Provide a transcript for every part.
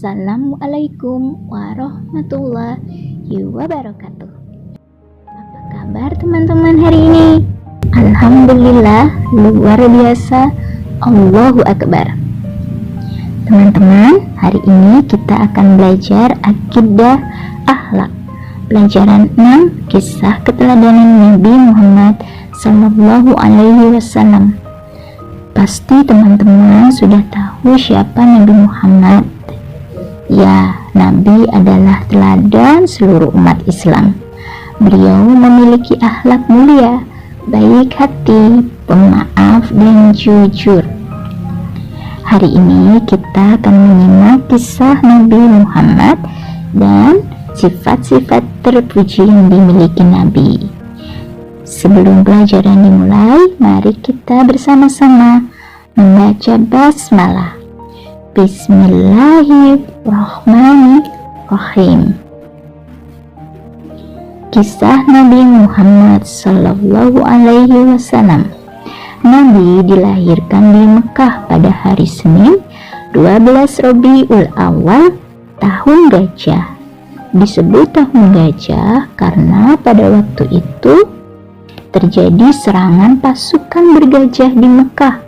Assalamualaikum warahmatullahi wabarakatuh. Apa kabar teman-teman hari ini? Alhamdulillah, luar biasa. Allahu Akbar. Teman-teman, hari ini kita akan belajar akidah akhlak. Pelajaran 6, kisah keteladanan Nabi Muhammad Sallallahu Alaihi Wasallam. Pasti teman-teman sudah tahu siapa Nabi Muhammad. Ya, Nabi adalah teladan seluruh umat Islam. Beliau memiliki akhlak mulia, baik hati, pemaaf, dan jujur. Hari ini kita akan menyimak kisah Nabi Muhammad dan sifat-sifat terpuji yang dimiliki Nabi. Sebelum pelajaran dimulai, mari kita bersama-sama membaca basmalah. Bismillahirrahmanirrahim. Kisah Nabi Muhammad Sallallahu Alaihi Wasallam. Nabi dilahirkan di Mekah pada hari Senin 12 Rabiul Awal tahun gajah. Disebut tahun gajah karena pada waktu itu terjadi serangan pasukan bergajah di Mekah.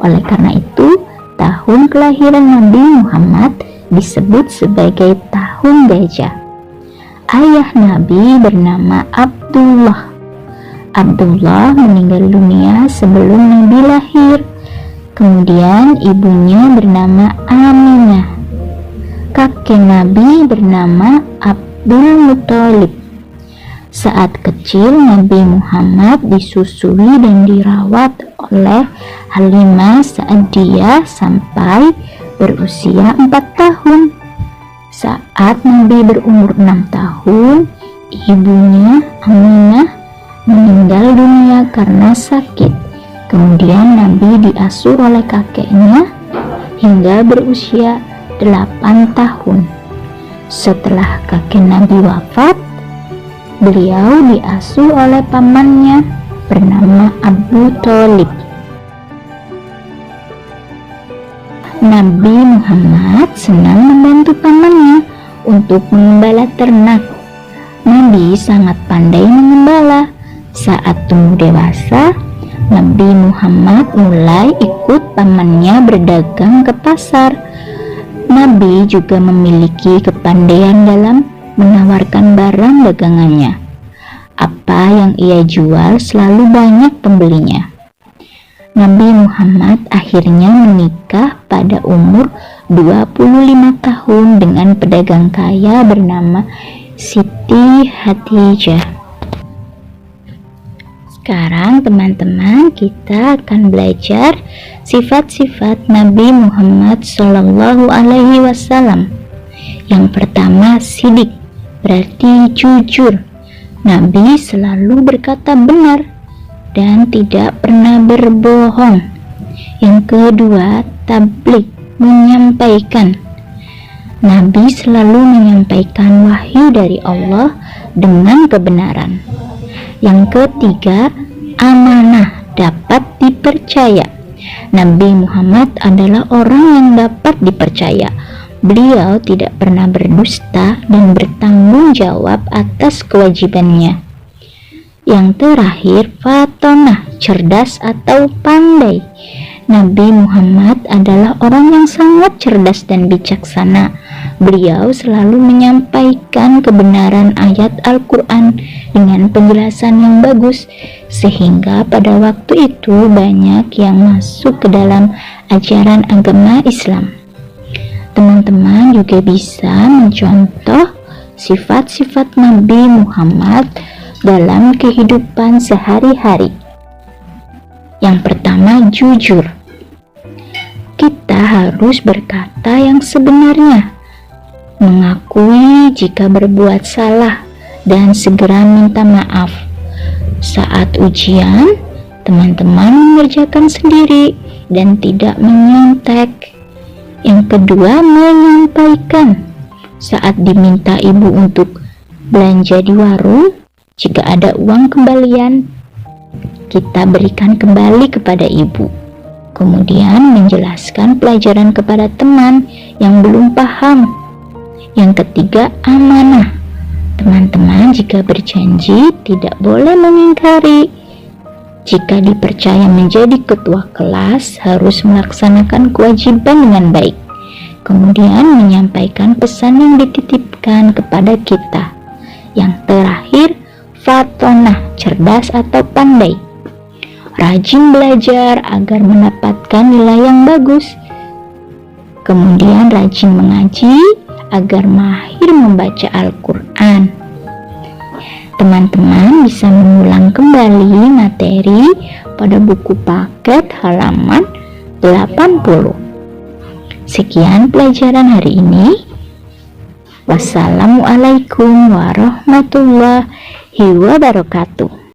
Oleh karena itu, tahun kelahiran Nabi Muhammad disebut sebagai tahun gajah. Ayah Nabi bernama Abdullah. Abdullah meninggal dunia sebelum Nabi lahir. Kemudian ibunya bernama Aminah. Kakek Nabi bernama Abdul Muthalib. Saat kecil, Nabi Muhammad disusui dan dirawat oleh Halimah saat dia sampai berusia 4 tahun. Saat Nabi berumur 6 tahun, ibunya Aminah meninggal dunia karena sakit. Kemudian Nabi diasuh oleh kakeknya hingga berusia 8 tahun. Setelah kakek Nabi wafat, beliau diasuh oleh pamannya bernama Abu Thalib. Nabi Muhammad senang membantu pamannya untuk mengembala ternak. Nabi sangat pandai mengembala. Saat tumbuh dewasa, Nabi Muhammad mulai ikut pamannya berdagang ke pasar. Nabi juga memiliki kepandaian dalam menawarkan barang dagangannya. Apa yang ia jual selalu banyak pembelinya. Nabi Muhammad akhirnya menikah pada umur 25 tahun dengan pedagang kaya bernama Siti Khadijah. Sekarang teman-teman, kita akan belajar sifat-sifat Nabi Muhammad Sallallahu Alaihi Wasallam. Yang pertama, sidik, berarti jujur. Nabi selalu berkata benar dan tidak pernah berbohong. Yang kedua, tabligh, menyampaikan. Nabi selalu menyampaikan wahyu dari Allah dengan kebenaran. Yang ketiga, amanah, dapat dipercaya. Nabi Muhammad adalah orang yang dapat dipercaya. Beliau tidak pernah berdusta dan bertanggung jawab atas kewajibannya. Yang terakhir, fatonah, cerdas atau pandai. Nabi Muhammad adalah orang yang sangat cerdas dan bijaksana. Beliau selalu menyampaikan kebenaran ayat Al-Quran dengan penjelasan yang bagus, sehingga pada waktu itu banyak yang masuk ke dalam ajaran agama Islam. Teman-teman juga bisa mencontoh sifat-sifat Nabi Muhammad dalam kehidupan sehari-hari. Yang pertama, jujur. Kita harus berkata yang sebenarnya, mengakui jika berbuat salah, dan segera minta maaf. Saat ujian, teman-teman mengerjakan sendiri dan tidak menyontek. Yang kedua, menyampaikan. Saat diminta ibu untuk belanja di warung, jika ada uang kembalian, kita berikan kembali kepada ibu. Kemudian menjelaskan pelajaran kepada teman yang belum paham. Yang ketiga, amanah. Teman-teman jika berjanji tidak boleh mengingkari. Jika dipercaya menjadi ketua kelas, harus melaksanakan kewajiban dengan baik. Kemudian menyampaikan pesan yang dititipkan kepada kita. Yang terakhir, fatonah, cerdas atau pandai. Rajin belajar agar mendapatkan nilai yang bagus. Kemudian rajin mengaji agar mahir membaca Al-Quran. Teman-teman bisa mengulang kembali materi pada buku paket halaman 80. Sekian pelajaran hari ini. Wassalamualaikum warahmatullahi wabarakatuh.